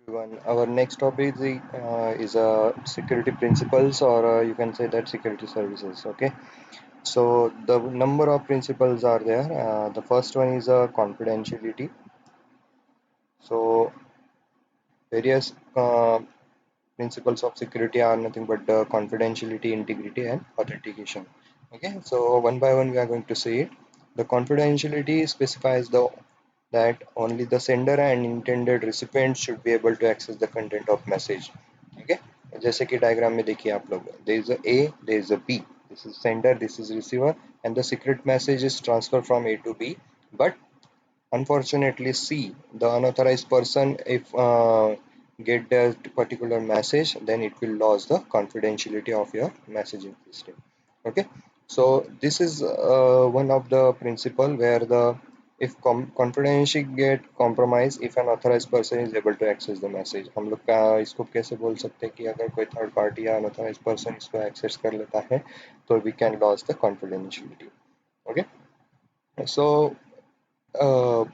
Everyone. Our next topic is security principles, or you can say that security services. Okay, so the number of principles are there. The first one is confidentiality. So various principles of security are nothing but confidentiality, integrity, and authentication. Okay, so one by one we are going to see it. The confidentiality specifies the that only the sender and intended recipient should be able to access the content of message. Okay, जैसे कि diagram में देखिए आप लोग, there is a A, there is a B. This is sender, this is receiver, and the secret message is transferred from A to B. But unfortunately, C, the unauthorized person, if get that particular message, then it will lose the confidentiality of your messaging system. Okay, so this is one of the principle where the if confidentiality get compromised, if an authorized person is able to access the message, हम लोग का इसको कैसे बोल सकते हैं कि अगर कोई थर्ड पार्टी या unauthorized person इसको एक्सेस कर लेता है तो we can lose the confidentiality. Okay, so uh,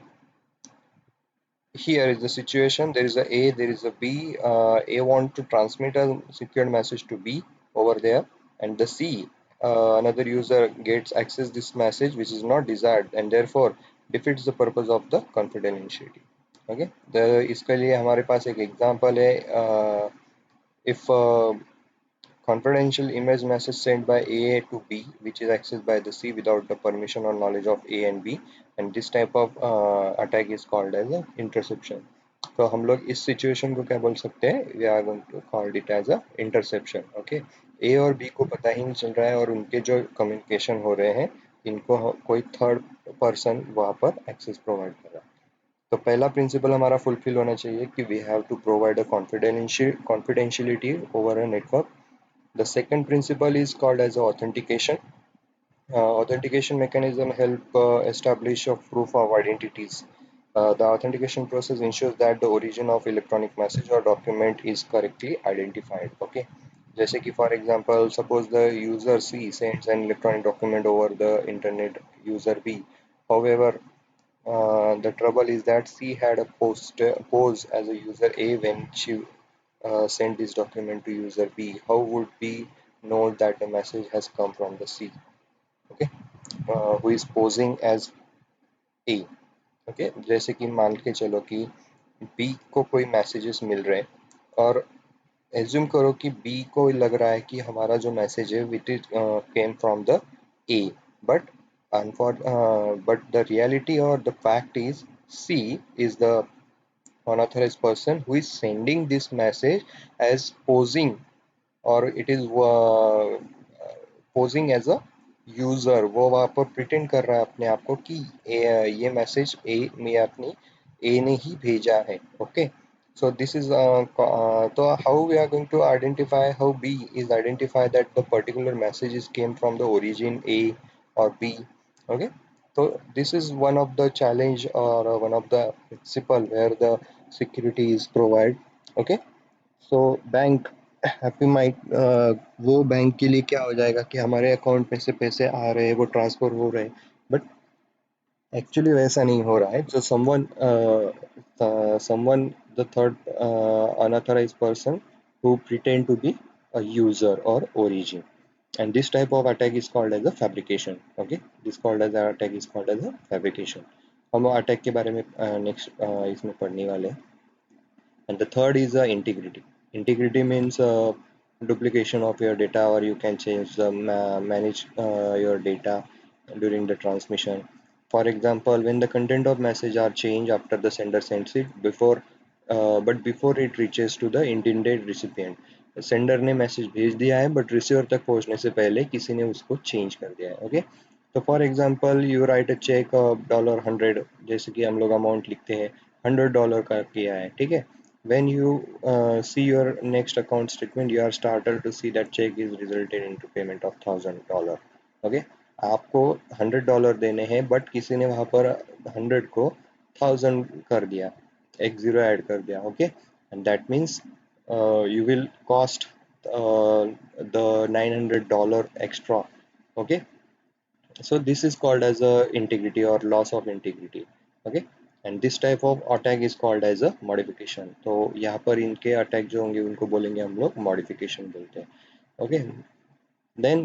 here is the situation. There is a A, there is a B. A want to transmit a secured message to B over there, and the C, another user gets access this message which is not desired and therefore defeats the purpose of the confidentiality. Okay, the इसके लिए हमारे पास एक example है. If confidential image message sent by A to B, which is accessed by the C without the permission or knowledge of A and B, and this type of attack is called as a interception. तो हम लोग इस situation को क्या बोल सकते हैं? We are going to call it as a interception. Okay, A और B को पता ही नहीं चल रहा है और उनके जो कम्युनिकेशन हो रहे हैं इनको कोई थर्ड पर्सन वहाँ पर एक्सेस प्रोवाइड कर रहा है. तो पहला प्रिंसिपल हमारा फुलफिल होना चाहिए कि we have to provide a confidentiality over a network. The second principle is called as authentication. Authentication mechanism help establish a proof of identities. The authentication process ensures that the origin of electronic message or document is correctly identified. Okay. जैसे कि for example, suppose the user C sends an electronic document over the internet user B. However, the trouble is that C had a pose as a user A when she sent this document to user B. How would B know that the message has come from the C? Okay, who is posing as A? Okay, जैसे कि मान के चलो कि B को कोई messages मिल रहे हैं और एज्यूम करो कि B को लग रहा है कि हमारा जो मैसेज है with is came from the A, but but the reality or the fact is C is the unauthorized person who is sending this message as posing, or it is posing as a user. वो वहाँ पर pretend कर रहा है अपने आप को कि ये मैसेज ए मैं अपनी ए ने ही भेजा है. Okay, so this is so how we are going to identify, how B is identify that the particular messages came from the origin A or B. Okay, so this is one of the challenge or one of the principle where the security is provided. Okay, so bank happy might वो bank के लिए क्या हो जाएगा कि हमारे account में से पैसे आ रहे हैं, वो ट्रांसफर हो रहे हैं, बट एक्चुअली वैसा नहीं हो रहा है. जो someone the third unauthorised person who pretend to be a user or origin, and this type of attack is called as a fabrication. Okay, this called as a attack is called as a fabrication. हम attack के बारे में next इसमें पढ़ने वाले हैं. And the third is integrity. Integrity means duplication of your data, or you can change manage your data during the transmission. For example, when the content of message are changed after the sender sends it before, but before it reaches to the intended recipient. Sender ने message भेज दिया है but receiver तक पहुंचने से पहले किसी ने उसको चेंज कर दिया है. ओके, तो for example you write a cheque dollar 100, जैसे कि हम लोग अमाउंट लिखते हैं $100 का किया है. ठीक है, when you see your next account statement, you are started to see that check is resulted into payment of $1000. Okay, आपको $100 देने हैं बट किसी ने वहां पर 100 को 1000 कर दिया, एक जीरो ऐड कर दिया. Okay, and that means you will cost the $900 extra. Okay, so this is called as a integrity or loss of integrity. Okay, and this type of attack is called as a modification. तो यहाँ पर इनके attack जो होंगे उनको बोलेंगे हम लोग मॉडिफिकेशन बोलते हैं। Okay, then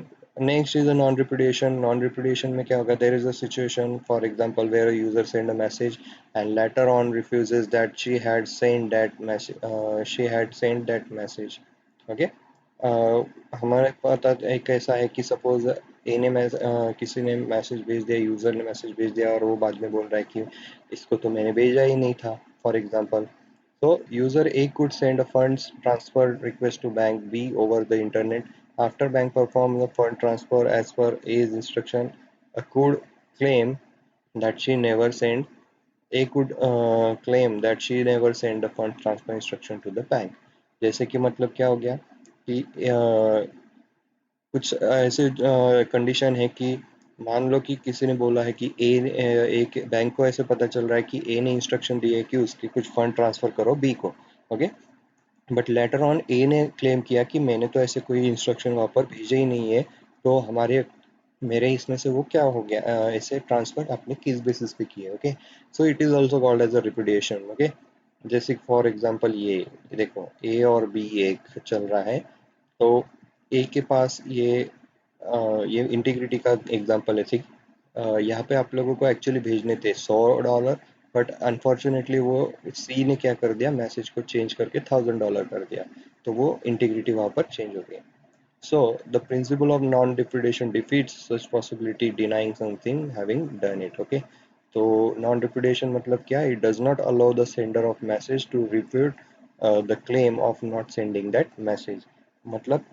next is a non-repudiation. Non-repudiation में क्या होगा? There is a situation, for example, where a user send a message and later on refuses that she had sent that message. She had sent that message. Okay. हमारे पास एक ऐसा है कि suppose ए ने किसी ने मैसेज भेज दिया, यूजर ने मैसेज भेज दिया और वो बाद में बोल रहा है कि इसको तो मैंने भेजा ही नहीं था, for example. so user A could send a funds transfer request to bank B over the internet. After bank performs the fund transfer as per A's instruction, A could claim that she never sent. A could claim that she never sent the fund transfer instruction to the bank. जैसे कि मतलब क्या हो गया कि कुछ ऐसे condition है कि मान लो कि किसी ने बोला है कि एक बैंक को ऐसे पता चल रहा है कि ए ने इंस्ट्रक्शन दी है कि उसके कुछ फंड ट्रांसफर करो बी को। ओके, बट लेटर ऑन ए ने क्लेम किया कि मैंने तो ऐसे कोई इंस्ट्रक्शन वहाँ पर भेजे ही नहीं है, तो हमारे मेरे इसमें से वो क्या हो गया, ऐसे ट्रांसफर आपने किस बेसिस पे किए। Okay, so it is also called as a repudiation. Okay, जैसे फॉर एग्जांपल ये देखो ए और बी एक चल रहा है, तो ए के पास ये इंटीग्रिटी का एग्जांपल है, ठीक। यहाँ पे आप लोगों को एक्चुअली भेजने थे $100, बट अनफॉर्चुनेटली वो सी ने क्या कर दिया, मैसेज को चेंज करके $1000 कर दिया, तो वो इंटीग्रिटी वहाँ पर चेंज हो गई। So the principle of non-depredation defeats such possibility, denying something having done it. Okay, तो non-depredation मतलब क्या? It does not allow the sender of message to refute the claim of not sending that message. मतलब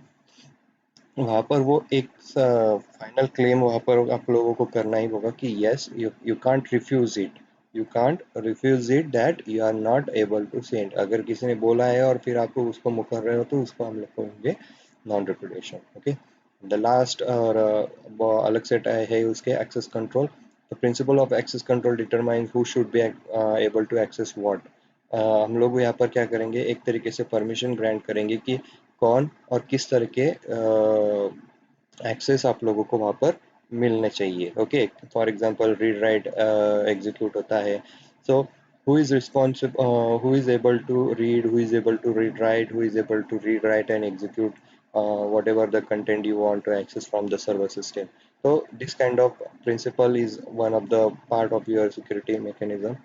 वहाँ पर वो एक final claim वहाँ पर आप लोगों को करना ही होगा कि yes, you you can't refuse it, you can't refuse it that you are not able to send. अगर किसी ने बोला है और फिर आपको उसको मुकर रहे हो तो उसको हम लोग कहेंगे non repudiation. Okay, the last और अलग से है उसके access control. The principle of access control determine who should be able to access what. हम लोग यहाँ पर क्या करेंगे, एक तरीके से परमिशन ग्रांट करेंगे कि कौन और किस तरह के एक्सेस आप लोगों को वहाँ पर मिलने चाहिए। Okay, for example read write execute होता है। सो who is responsible, who is able to read, who is able to read write, who is able to read write and execute whatever the content you want to access from the server system. So this kind of principle is one of the part of your security mechanism.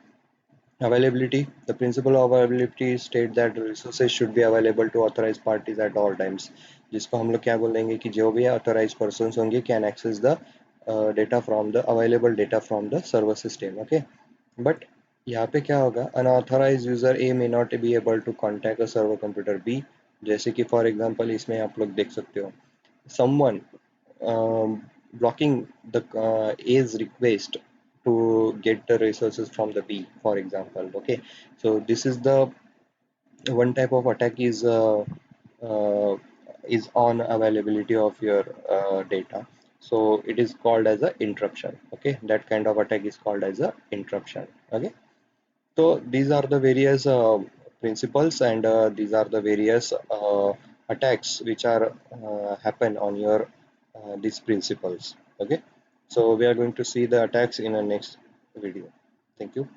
Availability. The principle of availability state that resources should be available to authorized parties at all times. जिसको हम लोग क्या बोलेंगे कि जो भी authorized persons होंगे can access the data from the available data from the server system. Okay, but यहाँ पे क्या होगा, unauthorized user A may not be able to contact a server computer B। जैसे कि for example इसमें आप लोग देख सकते हो someone blocking the A's request to get the resources from the B, for example. Okay, so this is the one type of attack uh, is on availability of your data. So it is called as a interruption. Okay, that kind of attack is called as a interruption. Okay, so these are the various principles and these are the various attacks which are happen on your these principles. Okay, so we are going to see the attacks in the next video. Thank you.